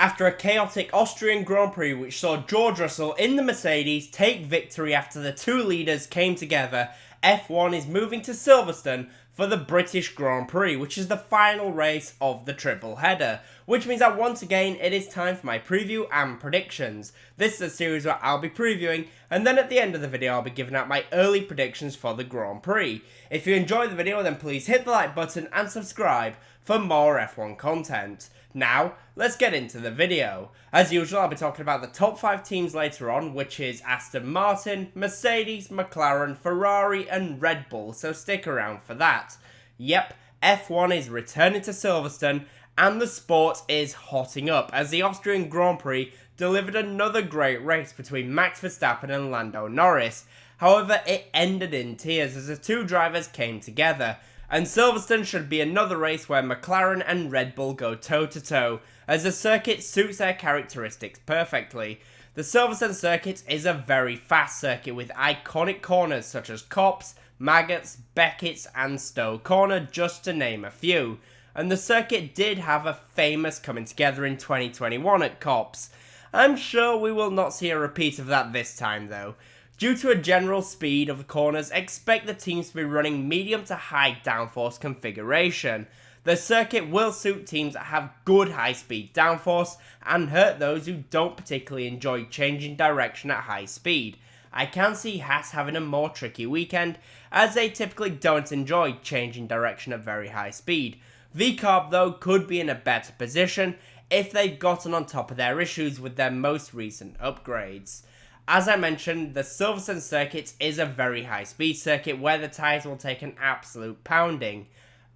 After a chaotic Austrian Grand Prix which saw George Russell in the Mercedes take victory after the two leaders came together, F1 is moving to Silverstone for the British Grand Prix, which is the final race of the triple header, which means that once again it is time for my preview and predictions. This is a series where I'll be previewing, and then at the end of the video I'll be giving out my early predictions for the Grand Prix. If you enjoyed the video, then please hit the like button and subscribe for more F1 content. Now, let's get into the video. As usual, I'll be talking about the top 5 teams later on, which is Aston Martin, Mercedes, McLaren, Ferrari and Red Bull, so stick around for that. Yep, F1 is returning to Silverstone and the sport is hotting up as the Austrian Grand Prix delivered another great race between Max Verstappen and Lando Norris. However, it ended in tears as the two drivers came together. And Silverstone should be another race where McLaren and Red Bull go toe-to-toe, as the circuit suits their characteristics perfectly. The Silverstone circuit is a very fast circuit with iconic corners such as Copse, Maggots, Beckett's and Stowe Corner, just to name a few. And the circuit did have a famous coming together in 2021 at Copse. I'm sure we will not see a repeat of that this time though. Due to a general speed of the corners, expect the teams to be running medium to high downforce configuration. The circuit will suit teams that have good high speed downforce and hurt those who don't particularly enjoy changing direction at high speed. I can see Haas having a more tricky weekend as they typically don't enjoy changing direction at very high speed. VCarb though could be in a better position if they've gotten on top of their issues with their most recent upgrades. As I mentioned, the Silverstone circuit is a very high speed circuit where the tyres will take an absolute pounding,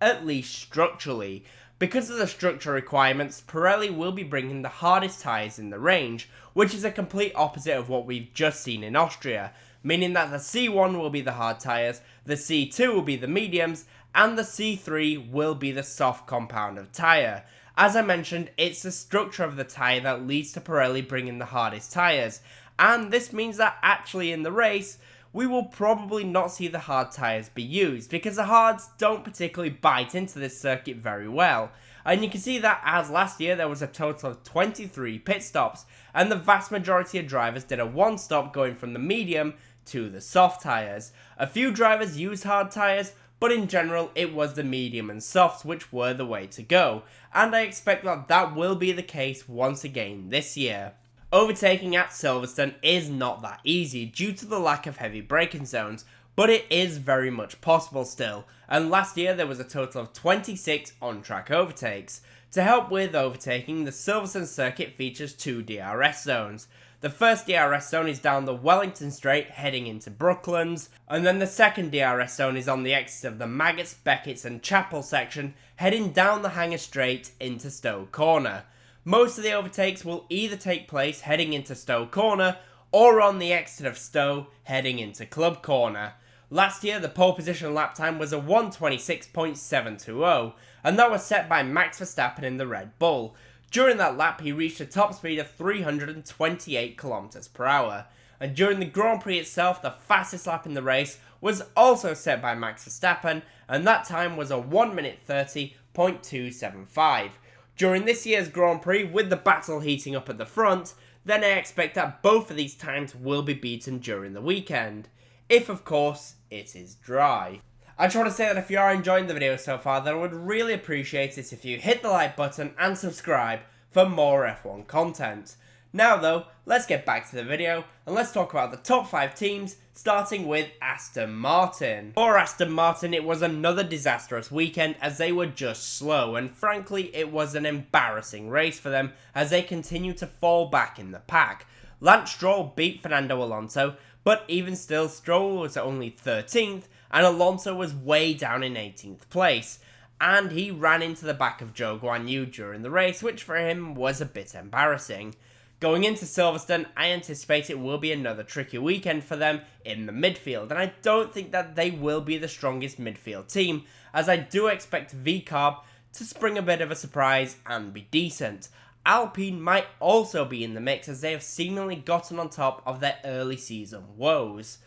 at least structurally. Because of the structure requirements, Pirelli will be bringing the hardest tyres in the range, which is a complete opposite of what we've just seen in Austria, meaning that the C1 will be the hard tyres, the C2 will be the mediums, and the C3 will be the soft compound of tyre. As I mentioned, it's the structure of the tyre that leads to Pirelli bringing the hardest tyres. And this means that actually in the race, we will probably not see the hard tyres be used because the hards don't particularly bite into this circuit very well. And you can see that as last year there was a total of 23 pit stops and the vast majority of drivers did a one stop going from the medium to the soft tyres. A few drivers used hard tyres, but in general it was the medium and softs which were the way to go. And I expect that that will be the case once again this year. Overtaking at Silverstone is not that easy due to the lack of heavy braking zones, but it is very much possible still, and last year there was a total of 26 on-track overtakes. To help with overtaking, the Silverstone circuit features 2 DRS zones. The first DRS zone is down the Wellington Straight heading into Brooklands, and then the second DRS zone is on the exit of the Maggots, Beckett's and Chapel section heading down the Hangar Straight into Stowe Corner. Most of the overtakes will either take place heading into Stowe Corner or on the exit of Stowe heading into Club Corner. Last year the pole position lap time was a 1:26.720 and that was set by Max Verstappen in the Red Bull. During that lap he reached a top speed of 328 km/h. And during the Grand Prix itself the fastest lap in the race was also set by Max Verstappen and that time was a 1:30.275. During this year's Grand Prix, with the battle heating up at the front, then I expect that both of these times will be beaten during the weekend. If, of course, it is dry. I just want to say that if you are enjoying the video so far, then I would really appreciate it if you hit the like button and subscribe for more F1 content. Now though, let's get back to the video and let's talk about the top 5 teams, starting with Aston Martin. For Aston Martin, it was another disastrous weekend as they were just slow, and frankly it was an embarrassing race for them as they continue to fall back in the pack. Lance Stroll beat Fernando Alonso, but even still Stroll was only 13th and Alonso was way down in 18th place. And he ran into the back of Zhou Guanyu during the race, which for him was a bit embarrassing. Going into Silverstone, I anticipate it will be another tricky weekend for them in the midfield, and I don't think that they will be the strongest midfield team, as I do expect VCarb to spring a bit of a surprise and be decent. Alpine might also be in the mix as they have seemingly gotten on top of their early season woes.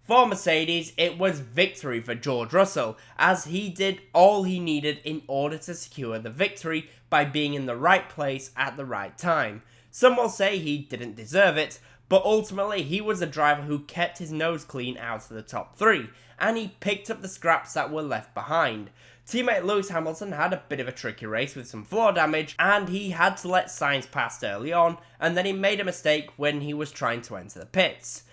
For Mercedes, it was victory for George Russell, as he did all he needed in order to secure the victory by being in the right place at the right time. Some will say he didn't deserve it, but ultimately he was a driver who kept his nose clean out of the top 3, and he picked up the scraps that were left behind. Teammate Lewis Hamilton had a bit of a tricky race with some floor damage, and he had to let Sainz pass early on, and then he made a mistake when he was trying to enter the pits.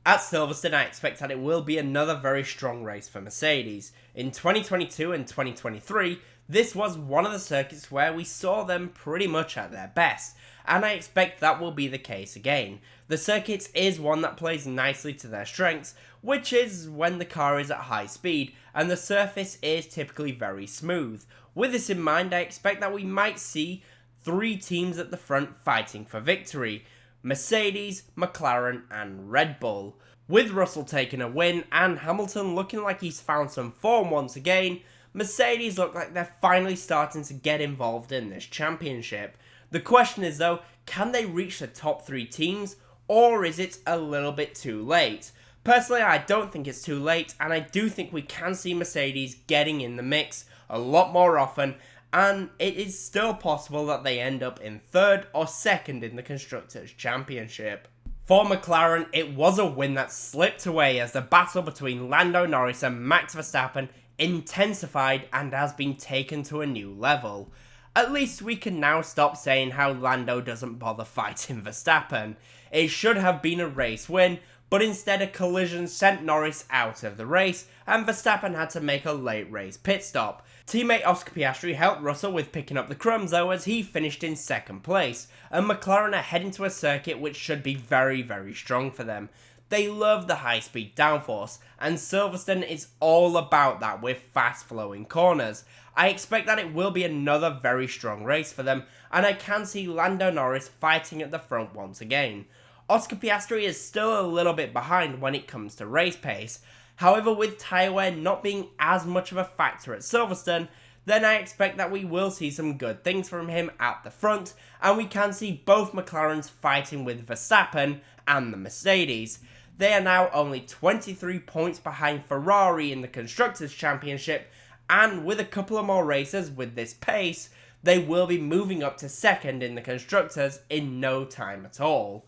At Silverstone, I expect that it will be another very strong race for Mercedes. In 2022 and 2023, this was one of the circuits where we saw them pretty much at their best, and I expect that will be the case again. The circuit is one that plays nicely to their strengths, which is when the car is at high speed, and the surface is typically very smooth. With this in mind, I expect that we might see 3 teams at the front fighting for victory: Mercedes, McLaren and Red Bull. With Russell taking a win and Hamilton looking like he's found some form once again, Mercedes look like they're finally starting to get involved in this championship. The question is though, can they reach the top 3 teams, or is it a little bit too late? Personally, I don't think it's too late, and I do think we can see Mercedes getting in the mix a lot more often, and it is still possible that they end up in 3rd or 2nd in the Constructors' Championship. For McLaren, it was a win that slipped away as the battle between Lando Norris and Max Verstappen intensified and has been taken to a new level. At least we can now stop saying how Lando doesn't bother fighting Verstappen. It should have been a race win, but instead a collision sent Norris out of the race, and Verstappen had to make a late race pit stop. Teammate Oscar Piastri helped Russell with picking up the crumbs though, as he finished in 2nd place, and McLaren are heading to a circuit which should be very, very strong for them. They love the high-speed downforce, and Silverstone is all about that with fast-flowing corners. I expect that it will be another very strong race for them, and I can see Lando Norris fighting at the front once again. Oscar Piastri is still a little bit behind when it comes to race pace. However, with tyre wear not being as much of a factor at Silverstone, then I expect that we will see some good things from him at the front, and we can see both McLarens fighting with Verstappen and the Mercedes. They are now only 23 points behind Ferrari in the Constructors' Championship, and with a couple of more races with this pace, they will be moving up to 2nd in the Constructors in no time at all.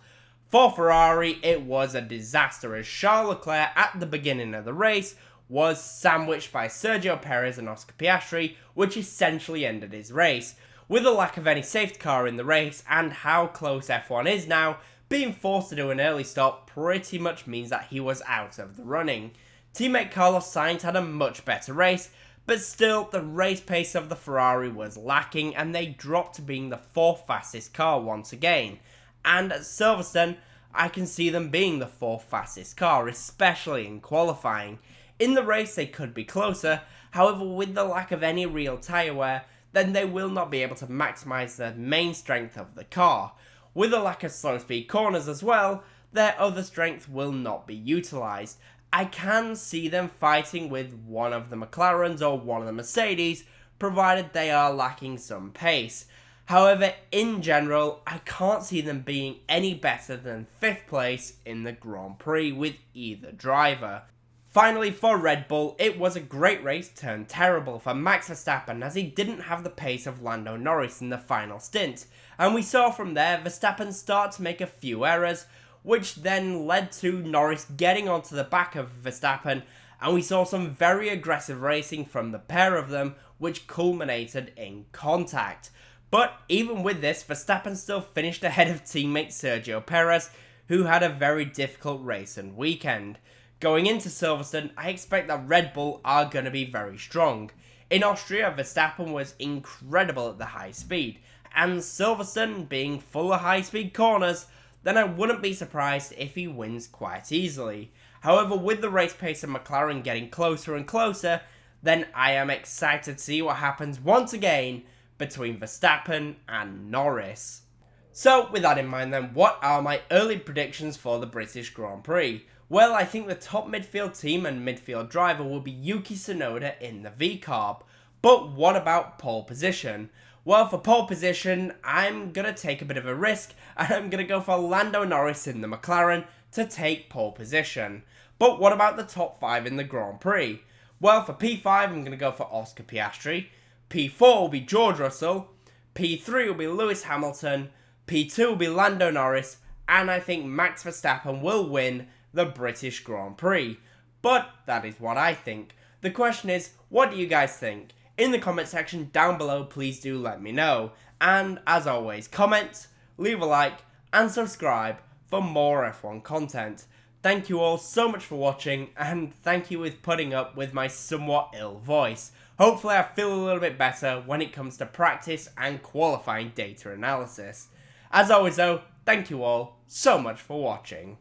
For Ferrari, it was a disaster as Charles Leclerc at the beginning of the race was sandwiched by Sergio Perez and Oscar Piastri, which essentially ended his race. With the lack of any safety car in the race and how close F1 is now, being forced to do an early stop pretty much means that he was out of the running. Teammate Carlos Sainz had a much better race, but still the race pace of the Ferrari was lacking and they dropped to being the 4th fastest car once again. And at Silverstone, I can see them being the 4th fastest car, especially in qualifying. In the race they could be closer, however with the lack of any real tyre wear, then they will not be able to maximise the main strength of the car. With the lack of slow speed corners as well, their other strength will not be utilised. I can see them fighting with one of the McLarens or one of the Mercedes, provided they are lacking some pace. However, in general, I can't see them being any better than 5th place in the Grand Prix with either driver. Finally, for Red Bull, it was a great race turned terrible for Max Verstappen as he didn't have the pace of Lando Norris in the final stint, and we saw from there Verstappen start to make a few errors, which then led to Norris getting onto the back of Verstappen, and we saw some very aggressive racing from the pair of them, which culminated in contact. But even with this, Verstappen still finished ahead of teammate Sergio Perez, who had a very difficult race and weekend. Going into Silverstone, I expect that Red Bull are going to be very strong. In Austria, Verstappen was incredible at the high speed, and Silverstone being full of high speed corners, then I wouldn't be surprised if he wins quite easily. However, with the race pace of McLaren getting closer and closer, then I am excited to see what happens once again between Verstappen and Norris. So, with that in mind then, what are my early predictions for the British Grand Prix? Well, I think the top midfield team and midfield driver will be Yuki Tsunoda in the V-Carb. But what about pole position? Well, for pole position, I'm going to take a bit of a risk, and I'm going to go for Lando Norris in the McLaren to take pole position. But what about the top 5 in the Grand Prix? Well, for P5, I'm going to go for Oscar Piastri. P4 will be George Russell. P3 will be Lewis Hamilton. P2 will be Lando Norris. And I think Max Verstappen will win the British Grand Prix. But that is what I think. The question is, what do you guys think? In the comment section down below, please do let me know. And as always, comment, leave a like, and subscribe for more F1 content. Thank you all so much for watching, and thank you with putting up with my somewhat ill voice. Hopefully I feel a little bit better when it comes to practice and qualifying data analysis. As always though, thank you all so much for watching.